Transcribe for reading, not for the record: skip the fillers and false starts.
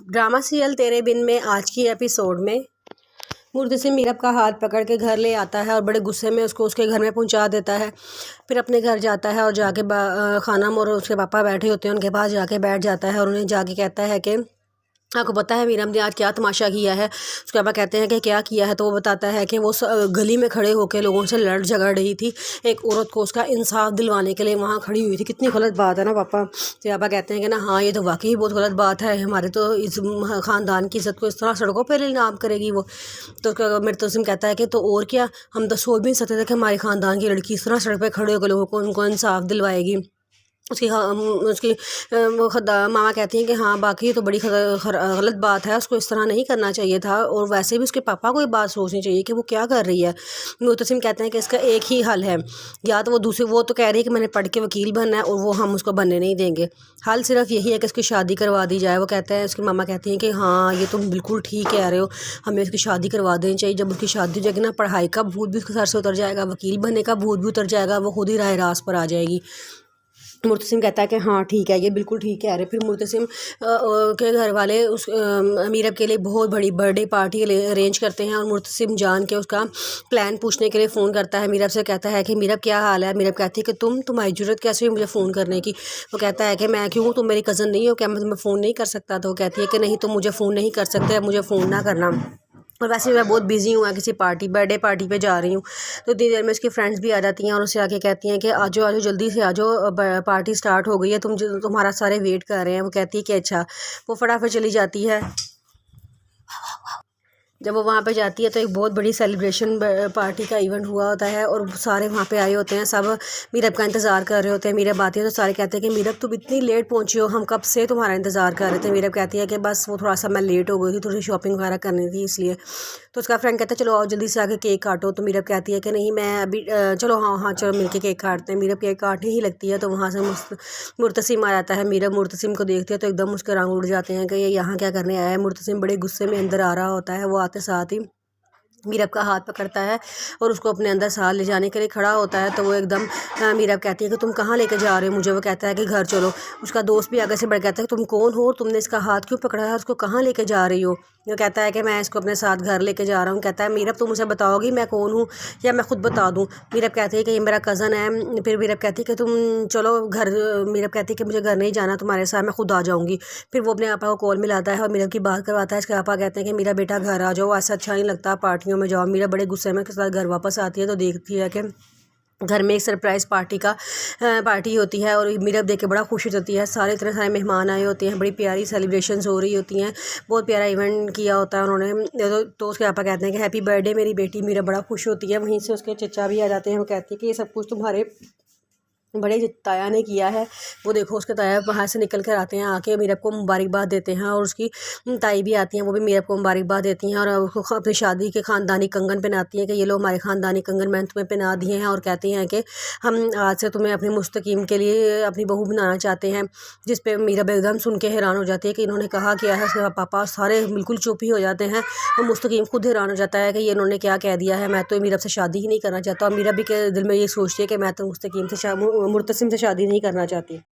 Drama serial तेरे बिन में आज की एपिसोड में मुर्तसिम मीरब का हाथ पकड़ के घर ले आता है और बड़े गुस्से में उसको उसके घर में पहुंचा देता है। फिर अपने घर जाता है और जाके खानम और उसके पापा बैठे होते हैं, उनके पास जाके बैठ जाता है और उन्हें जाके कहता है कि आपको पता है मीरब ने आज क्या तमाशा किया है। उसके पापा कहते हैं कि क्या किया है, तो वो बताता है कि वो गली में खड़े होकर लोगों से लड़ झगड़ रही थी, एक औरत को उसका इंसाफ दिलवाने के लिए वहाँ खड़ी हुई थी। कितनी गलत बात है ना पापा। तो पापा कहते हैं कि ना हाँ, ये तो वाकई बहुत गलत बात है, हमारे तो इस ख़ानदान की इज़्ज़त को इस तरह सड़कों पर इनाम करेगी वो। तो मुर्तसिम कहता है कि तो और क्या, हम तो सोच भी नहीं सकते थे कि हमारे ख़ानदान की लड़की इस तरह सड़क पर खड़े होकर लोगों को उनको इंसाफ दिलवाएगी। उसकी वो मामा कहती हैं कि हाँ बाकी तो बड़ी गलत बात है, उसको इस तरह नहीं करना चाहिए था, और वैसे भी उसके पापा को ये बात सोचनी चाहिए कि वो क्या कर रही है। मुर्तसिम कहते हैं कि इसका एक ही हल है, या तो वो तो कह रही है कि मैंने पढ़ के वकील बनना है, और वो हम उसको बनने नहीं देंगे। हल सिर्फ यही है कि इसकी शादी करवा दी जाए। वो कहते हैं, उसकी मामा कहती हैं कि हाँ ये तुम बिल्कुल ठीक कह रहे हो, हमें इसकी शादी करवा देनी चाहिए। जब उसकी शादी हो जाएगी ना, पढ़ाई का भूत भी उसके सर से उतर जाएगा, वकील बनने का भूत भी उतर जाएगा, वो खुद ही राह रास्त पर आ जाएगी। मुर्तसिम कहता है कि हाँ ठीक है, ये बिल्कुल ठीक कह रहे। फिर मुर्तसिम के घर वाले उस मीरब के लिए बहुत बड़ी बर्थडे पार्टी अरेंज करते हैं, और मुर्तसिम जान के उसका प्लान पूछने के लिए फ़ोन करता है मीरब से। कहता है कि मीरब क्या हाल है। मीरब कहती है कि तुम्हारी ज़रूरत कैसे हुई मुझे फ़ोन करने की। वो कहता है कि मैं क्यों, तुम मेरी कज़न नहीं हो क्या, मैं तुम्हें फ़ोन नहीं कर सकता। तो वो कहती है कि नहीं, तुम मुझे फ़ोन नहीं कर सकते, मुझे फ़ोन ना करना, और वैसे मैं बहुत बिज़ी हूँ, किसी बर्थडे पार्टी पे जा रही हूँ। तो इतनी देर में उसकी फ्रेंड्स भी आ जाती हैं और उससे आके कहती हैं कि आ जाओ जल्दी से आ जाओ, पार्टी स्टार्ट हो गई है, तुम्हारा सारे वेट कर रहे हैं। वो कहती है कि अच्छा। वो फटाफट चली जाती है। जब वो वहाँ पे जाती है तो एक बहुत बड़ी सेलिब्रेशन पार्टी का इवेंट हुआ होता है, और सारे वहाँ पे आए होते हैं, सब मीरब का इंतज़ार कर रहे होते हैं। मीरब आती है तो सारे कहते हैं कि मीरब तुम इतनी लेट पहुँची हो, हम कब से तुम्हारा इंतज़ार कर रहे थे। मीरब कहती है कि बस वो थोड़ा सा मैं लेट हो गई थी, थोड़ी शॉपिंग वगैरह करनी थी इसलिए। तो उसका फ्रेंड कहता है चलो आओ जल्दी से आके केक काटो। तो मीरब कहती है कि नहीं मैं अभी चलो हाँ चलो मिलके केक काटते हैं। मीरब केक काटने ही लगती है तो वहाँ से मुर्तसिम आ जाता है। मीरब मुर्तसिम को देखती है तो एकदम उसके रंग उड़ जाते हैं कि ये यहाँ क्या करने आया है। मुर्तसिम बड़े गुस्से में अंदर आ रहा होता है। वो आते साथ ही मीरब का हाथ पकड़ता है और उसको अपने अंदर साथ ले जाने के लिए खड़ा होता है। तो वो एकदम मीरब कहती है कि तुम कहाँ लेके जा रहे हो मुझे। वो कहता है कि घर चलो। उसका दोस्त भी आगे से बढ़ कहता है कि तुम कौन हो, तुमने इसका हाथ क्यों पकड़ा है, उसको कहाँ लेके जा रही हो। वो कहता है कि मैं इसको अपने साथ घर लेके जा रहा हूँ। कहता है मीरब तुम मुझे बताओगी मैं कौन हूँ या मैं खुद बता दूँ। मीरब कहती है कि ये मेरा कज़न है। फिर मीरब कहती है कि तुम चलो घर। मीरब कहती है कि मुझे घर नहीं जाना तुम्हारे साथ, मैं खुद आ जाऊँगी। फिर वो अपने पापा को कॉल मिलाता है और मीरब की बात करवाता है। इसके पापा कहते हैं कि मेरा बेटा घर आ जाओ, ऐसा अच्छा नहीं लगता पार्टियों में जाओ। मीरब बड़े गुस्से में के साथ घर वापस आती है तो देखती है कि घर में एक सरप्राइज़ पार्टी होती है, और मीरब देख के बड़ा खुश हो जाती है। इतने सारे मेहमान आए होते हैं, बड़ी प्यारी सेलिब्रेशंस हो रही होती हैं, बहुत प्यारा इवेंट किया होता है उन्होंने। तो उसके पापा कहते हैं कि हैप्पी बर्थडे मेरी बेटी। मीरब बड़ा खुश होती है। वहीं से उसके चचा भी आ जाते हैं। वो कहती है कि ये सब कुछ तुम्हारे बड़े ताया ने किया है। वो देखो उसके ताया बाहर से निकल कर आते हैं, आके मीरब को मुबारकबाद देते हैं, और उसकी ताई भी आती हैं, वो भी मीरब को मुबारकबाद देती हैं, और उसको अपनी शादी के ख़ानदानी कंगन पहनाती हैं कि ये लो हमारे ख़ानदानी कंगन मैंने तुम्हें पहना दिए हैं, और कहती हैं कि हम आज से तुम्हें अपनी मुस्तकीम के लिए अपनी बहू बनाना चाहते हैं। जिस पे मीरब एकदम सुन के हैरान हो जाती है कि इन्होंने कहा क्या है। उसके पापा सारे बिल्कुल चुप ही हो जाते हैं, और मुस्तकीम खुद हैरान हो जाता है कि ये इन्होंने क्या कह दिया है, मैं तो मीरब से शादी ही नहीं करना चाहता। और मीरब भी के दिल में ये सोचती है कि मैं तो मुस्तकीम से मुर्तसिम से शादी नहीं करना चाहती।